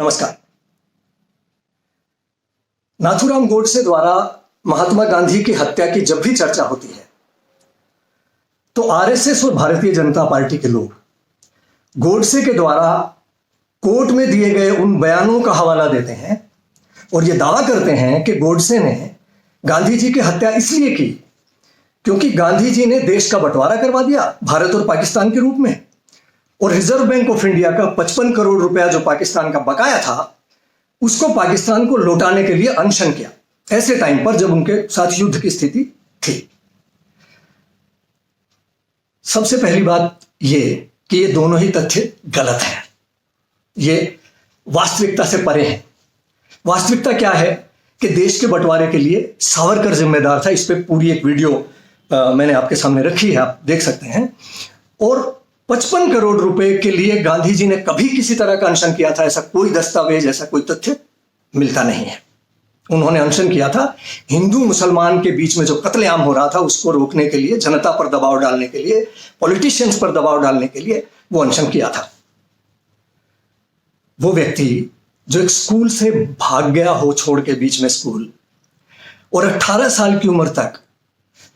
नमस्कार। नाथूराम गोडसे द्वारा महात्मा गांधी की हत्या की जब भी चर्चा होती है तो आरएसएस और भारतीय जनता पार्टी के लोग गोडसे के द्वारा कोर्ट में दिए गए उन बयानों का हवाला देते हैं और यह दावा करते हैं कि गोडसे ने गांधी जी की हत्या इसलिए की क्योंकि गांधी जी ने देश का बंटवारा करवा दिया भारत और पाकिस्तान के रूप में, और रिजर्व बैंक ऑफ इंडिया का 55 करोड़ रुपया जो पाकिस्तान का बकाया था उसको पाकिस्तान को लौटाने के लिए अनशन किया, ऐसे टाइम पर जब उनके साथ युद्ध की स्थिति थी। सबसे पहली बात यह कि ये दोनों ही तथ्य गलत हैं, ये वास्तविकता से परे हैं। वास्तविकता क्या है कि देश के बंटवारे के लिए सावरकर जिम्मेदार था। इस पे पूरी एक वीडियो मैंने आपके सामने रखी है, आप देख सकते हैं। और 55 करोड़ रुपए के लिए गांधी जी ने कभी किसी तरह का अनशन किया था, ऐसा कोई दस्तावेज, ऐसा कोई तथ्य मिलता नहीं है। उन्होंने अनशन किया था हिंदू मुसलमान के बीच में जो कत्लेआम हो रहा था उसको रोकने के लिए, जनता पर दबाव डालने के लिए, पॉलिटिशियंस पर दबाव डालने के लिए वो अनशन किया था। वो व्यक्ति जो एक स्कूल से भाग गया हो, छोड़ के बीच में स्कूल, और 18 साल की उम्र तक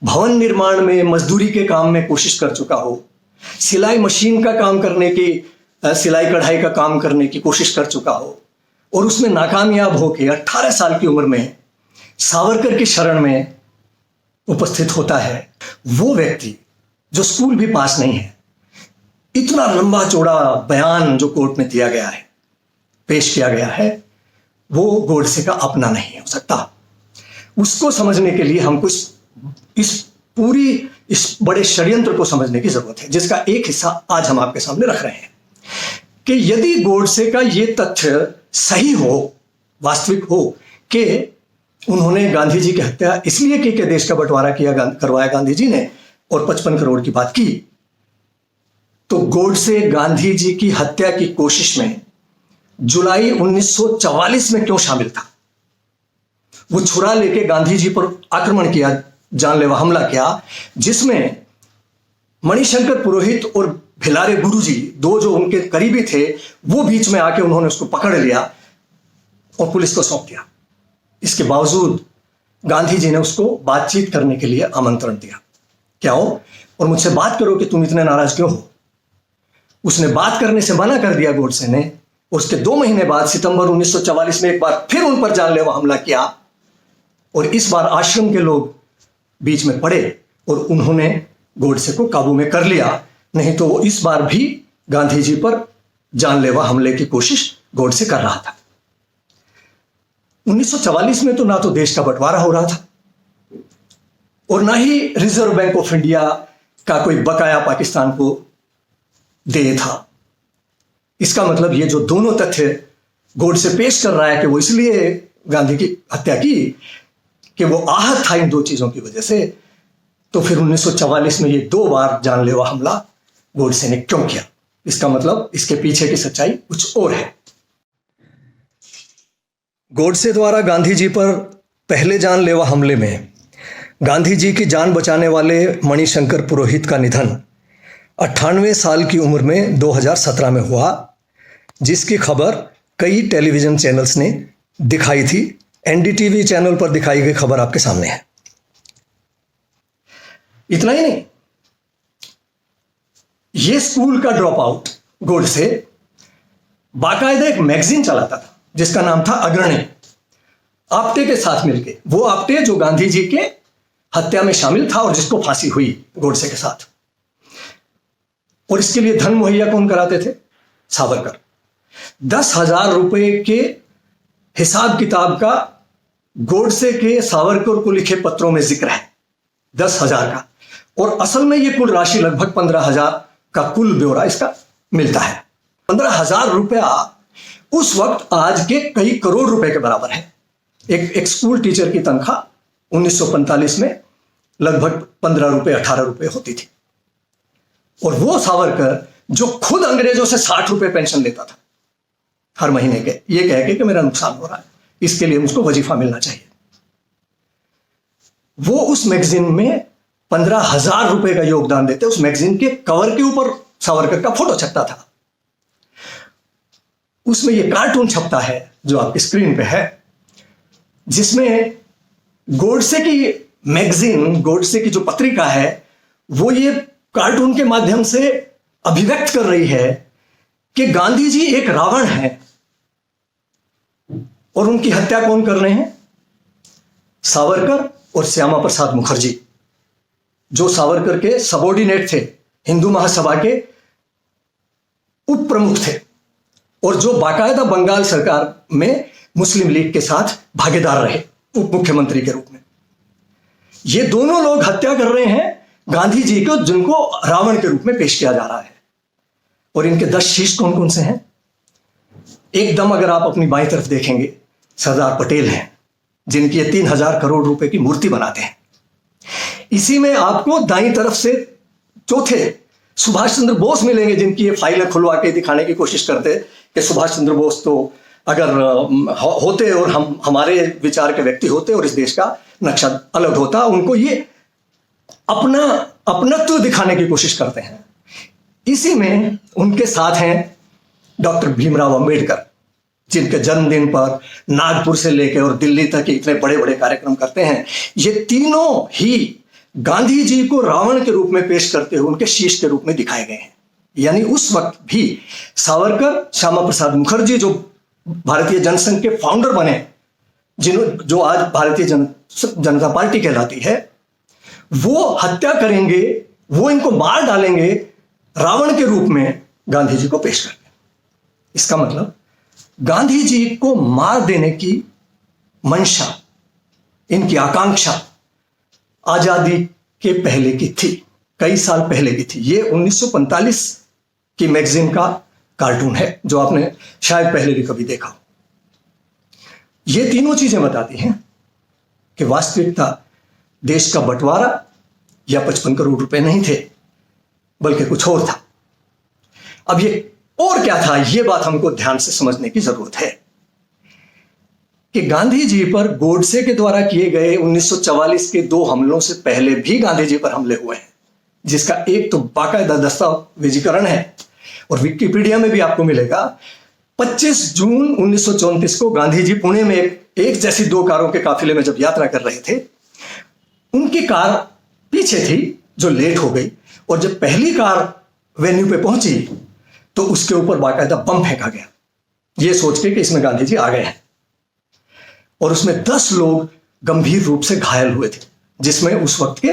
भवन निर्माण में, मजदूरी के काम में कोशिश कर चुका हो, सिलाई मशीन का काम करने की, सिलाई कढ़ाई का काम करने की कोशिश कर चुका हो और उसमें नाकामयाब होकर 18 साल की उम्र में सावरकर की शरण में उपस्थित होता है। वो व्यक्ति जो स्कूल भी पास नहीं है, इतना लंबा चौड़ा बयान जो कोर्ट में दिया गया है, पेश किया गया है, वो गोडसे का अपना नहीं हो सकता। उसको समझने के लिए हमको इस बड़े षड्यंत्र को समझने की जरूरत है, जिसका एक हिस्सा आज हम आपके सामने रख रहे हैं कि यदि गोडसे का यह तथ्य सही हो, वास्तविक हो कि उन्होंने गांधी जी की हत्या इसलिए की कि देश का बंटवारा करवाया गांधी जी ने और 55 करोड़ की बात की, तो गोडसे गांधी जी की हत्या की कोशिश में जुलाई 1944 में क्यों शामिल था? वो छुरा लेके गांधी जी पर आक्रमण किया, जानलेवा हमला किया, जिसमें मणिशंकर पुरोहित और भिलारे गुरुजी, दो जो उनके करीबी थे, वो बीच में आके उन्होंने उसको पकड़ लिया और पुलिस को सौंप दिया। इसके बावजूद गांधी जी ने उसको बातचीत करने के लिए आमंत्रण दिया, क्या हो और मुझसे बात करो कि तुम इतने नाराज क्यों हो। उसने बात करने से मना कर दिया गोडसे ने। उसके 2 महीने बाद सितंबर 1944 में एक बार फिर उन पर जानलेवा हमला किया और इस बार आश्रम के लोग बीच में पड़े और उन्होंने गोडसे को काबू में कर लिया। नहीं तो वो इस बार भी गांधी जी पर जानलेवा हमले की कोशिश गोडसे कर रहा था। 1944 में तो ना तो देश का बंटवारा हो रहा था और ना ही रिजर्व बैंक ऑफ इंडिया का कोई बकाया पाकिस्तान को दे था। इसका मतलब ये जो दोनों तथ्य गोडसे पेश कर रहा है कि वो इसलिए गांधी की हत्या की कि वो आहत था इन 2 चीजों की वजह से, तो फिर 1944 में ये 2 बार जानलेवा हमला गोडसे ने क्यों किया? इसका मतलब इसके पीछे की सच्चाई कुछ और है। गोडसे द्वारा गांधी जी पर पहले जानलेवा हमले में गांधी जी की जान बचाने वाले मणिशंकर पुरोहित का निधन 98 साल की उम्र में 2017 में हुआ, जिसकी खबर कई टेलीविजन चैनल्स ने दिखाई थी। एनडीटीवी चैनल पर दिखाई गई खबर आपके सामने है। इतना ही नहीं, यह स्कूल का ड्रॉप आउट गोडसे बाकायदा एक मैगजीन चलाता था जिसका नाम था अग्रणी, आप्टे के साथ मिलके। वो आप्टे जो गांधी जी के हत्या में शामिल था और जिसको फांसी हुई गोडसे के साथ। और इसके लिए धन मुहैया कौन कराते थे? सावरकर। 10,000 रुपए के हिसाब किताब का गोडसे के सावरकर को लिखे पत्रों में जिक्र है, 10,000 का, और असल में यह कुल राशि लगभग 15,000 का कुल ब्यौरा इसका मिलता है। 15,000 रुपया उस वक्त आज के कई करोड़ रुपए के बराबर है। एक स्कूल टीचर की तनख्वाह 1945 में लगभग 15 रुपए 18 रुपए होती थी। और वो सावरकर जो खुद अंग्रेजों से 60 रुपए पेंशन लेता था हर महीने के, ये कह के कि मेरा नुकसान हो रहा है, इसके लिए मुझको वजीफा मिलना चाहिए, वो उस मैगजीन में 15,000 रुपए का योगदान देते। उस मैगजीन के कवर के ऊपर सावरकर का फोटो छपता था। उसमें ये कार्टून छपता है जो आपकी स्क्रीन पे है, जिसमें गोडसे की मैगजीन, गोडसे की जो पत्रिका है, वो ये कार्टून के माध्यम से अभिव्यक्त कर रही है कि गांधी जी एक रावण है और उनकी हत्या कौन कर रहे हैं? सावरकर और श्यामा प्रसाद मुखर्जी, जो सावरकर के सबॉर्डिनेट थे, हिंदू महासभा के उप प्रमुख थे और जो बाकायदा बंगाल सरकार में मुस्लिम लीग के साथ भागीदार रहे उप मुख्यमंत्री के रूप में। ये दोनों लोग हत्या कर रहे हैं गांधी जी को, जिनको रावण के रूप में पेश किया जा रहा है। और इनके 10 शीश कौन कौन से हैं? एकदम अगर आप अपनी बाईं तरफ देखेंगे, सरदार पटेल हैं, जिनकी ये 3000 करोड़ रुपए की मूर्ति बनाते हैं। इसी में आपको दाईं तरफ से चौथे सुभाष चंद्र बोस मिलेंगे, जिनकी ये फाइलें खुलवा के दिखाने की कोशिश करते कि सुभाष चंद्र बोस तो अगर होते और हम हमारे विचार के व्यक्ति होते और इस देश का नक्शा अलग होता। उनको ये अपनत्व दिखाने की कोशिश करते हैं। इसी में उनके साथ हैं डॉक्टर भीमराव अंबेडकर, जिनके जन्मदिन पर नागपुर से लेकर और दिल्ली तक इतने बड़े बड़े कार्यक्रम करते हैं। ये तीनों ही गांधी जी को रावण के रूप में पेश करते हुए उनके शीश के रूप में दिखाए गए हैं। यानी उस वक्त भी सावरकर, श्यामा प्रसाद मुखर्जी, जो भारतीय जनसंघ के फाउंडर बने, जो आज भारतीय जनता पार्टी कहलाती है, वो हत्या करेंगे, वो इनको मार डालेंगे रावण के रूप में गांधी जी को पेश करके। इसका मतलब गांधी जी को मार देने की मंशा, इनकी आकांक्षा आजादी के पहले की थी, कई साल पहले की थी। ये 1945 की मैगजीन का कार्टून है, जो आपने शायद पहले भी कभी देखा हो। ये तीनों चीजें बताती हैं कि वास्तविकता देश का बंटवारा या 55 करोड़ रुपए नहीं थे, बल्कि कुछ और था। अब ये और क्या था, ये बात हमको ध्यान से समझने की जरूरत है कि गांधी जी पर गोडसे के द्वारा किए गए 1944 के 2 हमलों से पहले भी गांधी जी पर हमले हुए हैं, जिसका एक तो बाकायदा दस्तावेजीकरण है और विकिपीडिया में भी आपको मिलेगा। 25 जून 1934 को गांधी जी पुणे में एक जैसी 2 कारों के काफिले में जब यात्रा कर रहे थे, उनकी कार पीछे थी जो लेट हो गई, और जब पहली कार वेन्यू पे पहुंची तो उसके ऊपर बाकायदा बम फेंका गया, ये सोच के कि इसमें गांधी जी आ गए हैं। और उसमें 10 लोग गंभीर रूप से घायल हुए थे, जिसमें उस वक्त के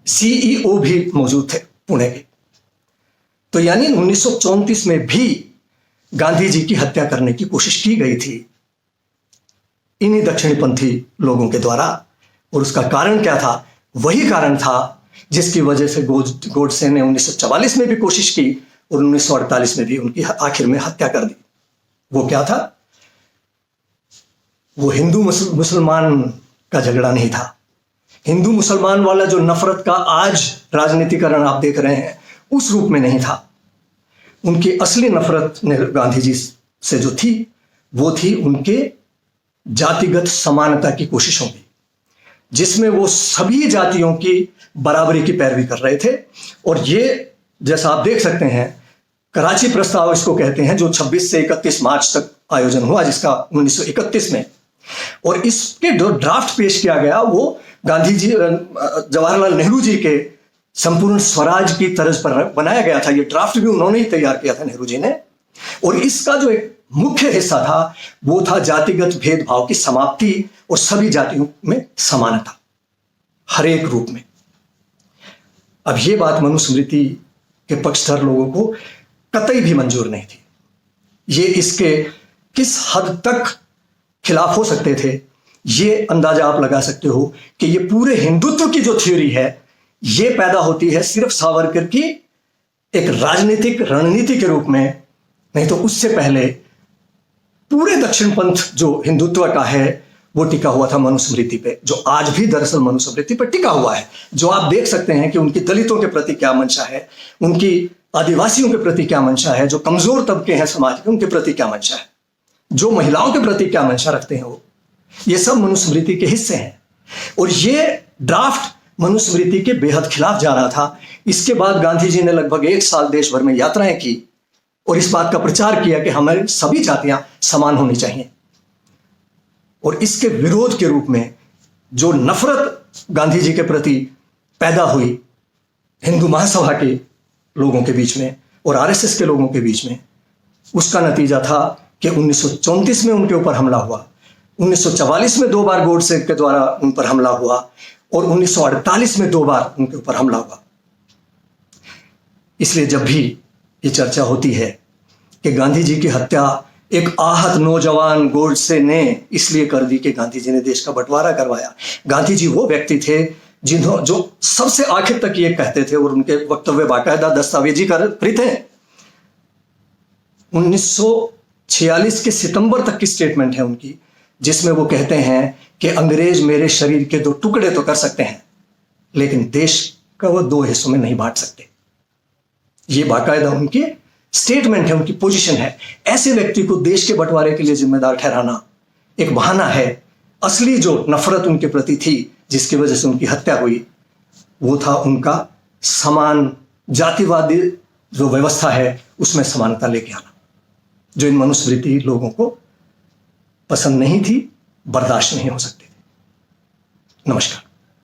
सीईओ भी मौजूद थे पुणे के। तो यानी 1934 में भी गांधी जी की हत्या करने की कोशिश की गई थी इन्हीं दक्षिणपंथी लोगों के द्वारा। और उसका कारण क्या था? वही कारण था जिसकी वजह से गोडसे ने 1944 में भी कोशिश की और 1948 में भी उनकी आखिर में हत्या कर दी। वो क्या था? वो हिंदू मुसलमान का झगड़ा नहीं था। हिंदू मुसलमान वाला जो नफरत का आज राजनीतिकरण आप देख रहे हैं, उस रूप में नहीं था। उनकी असली नफरत गांधी जी से जो थी, वो थी उनके जातिगत समानता की कोशिशों की, जिसमें वो सभी जातियों की बराबरी की पैरवी कर रहे थे। और ये जैसा आप देख सकते हैं, कराची प्रस्ताव इसको कहते हैं, जो 26 से 31 मार्च तक आयोजन हुआ, जिसका 1931 में। और इसके जो ड्राफ्ट पेश किया गया, वो गांधी जी, जवाहरलाल नेहरू जी के संपूर्ण स्वराज की तर्ज पर बनाया गया था। ये ड्राफ्ट भी उन्होंने ही तैयार किया था, नेहरू जी ने। और इसका जो एक मुख्य हिस्सा था, वो था जातिगत भेदभाव की समाप्ति और सभी जातियों में समानता, हर एक रूप में। अब ये बात मनुस्मृति के पक्षधर लोगों को कतई भी मंजूर नहीं थी। ये इसके किस हद तक खिलाफ हो सकते थे, ये अंदाजा आप लगा सकते हो कि ये पूरे हिंदुत्व की जो थ्योरी है, ये पैदा होती है सिर्फ सावरकर की एक राजनीतिक रणनीति के रूप में, नहीं तो उससे पहले पूरे दक्षिण पंथ जो हिंदुत्व का है, वो टिका हुआ था मनुस्मृति पे, जो आज भी दरअसल मनुस्मृति पर टिका हुआ है। जो आप देख सकते हैं कि उनकी दलितों के प्रति क्या मंशा है, उनकी आदिवासियों के प्रति क्या मंशा है, जो कमजोर तबके हैं समाज के, उनके प्रति क्या मंशा है, जो महिलाओं के प्रति क्या मंशा रखते हैं, वो ये सब मनुस्मृति के हिस्से हैं। और ये ड्राफ्ट मनुस्मृति के बेहद खिलाफ जा रहा था। इसके बाद गांधी जी ने लगभग 1 साल देश भर में यात्राएं की और इस बात का प्रचार किया कि हमारी सभी जातियां समान होनी चाहिए। और इसके विरोध के रूप में जो नफरत गांधी जी के प्रति पैदा हुई हिंदू महासभा के लोगों के बीच में और आरएसएस के लोगों के बीच में, उसका नतीजा था कि 1934 में उनके ऊपर हमला हुआ, 1944 में 2 बार गोडसे के द्वारा उन पर हमला हुआ और 1948 में 2 बार उनके ऊपर हमला हुआ। इसलिए जब भी ये चर्चा होती है कि गांधी जी की हत्या एक आहत नौजवान गोडसे ने इसलिए कर दी कि गांधी जी ने देश का बंटवारा करवाया। गांधी जी वो व्यक्ति थे जो सबसे आखिर तक ये कहते थे और उनके वक्तव्य बाकायदा दस्तावेजीकृत हैं। 1946 के सितंबर तक की स्टेटमेंट है उनकी, जिसमें वो कहते हैं कि अंग्रेज मेरे शरीर के 2 टुकड़े तो कर सकते हैं, लेकिन देश का वो 2 हिस्सों में नहीं बांट सकते। ये बाकायदा उनकी स्टेटमेंट है, उनकी पोजीशन है। ऐसे व्यक्ति को देश के बंटवारे के लिए जिम्मेदार ठहराना एक बहाना है। असली जो नफरत उनके प्रति थी, जिसकी वजह से उनकी हत्या हुई, वो था उनका समान जातिवादी जो व्यवस्था है उसमें समानता लेके आना, जो इन मनुस्मृति लोगों को पसंद नहीं थी, बर्दाश्त नहीं हो सकती थी। नमस्कार।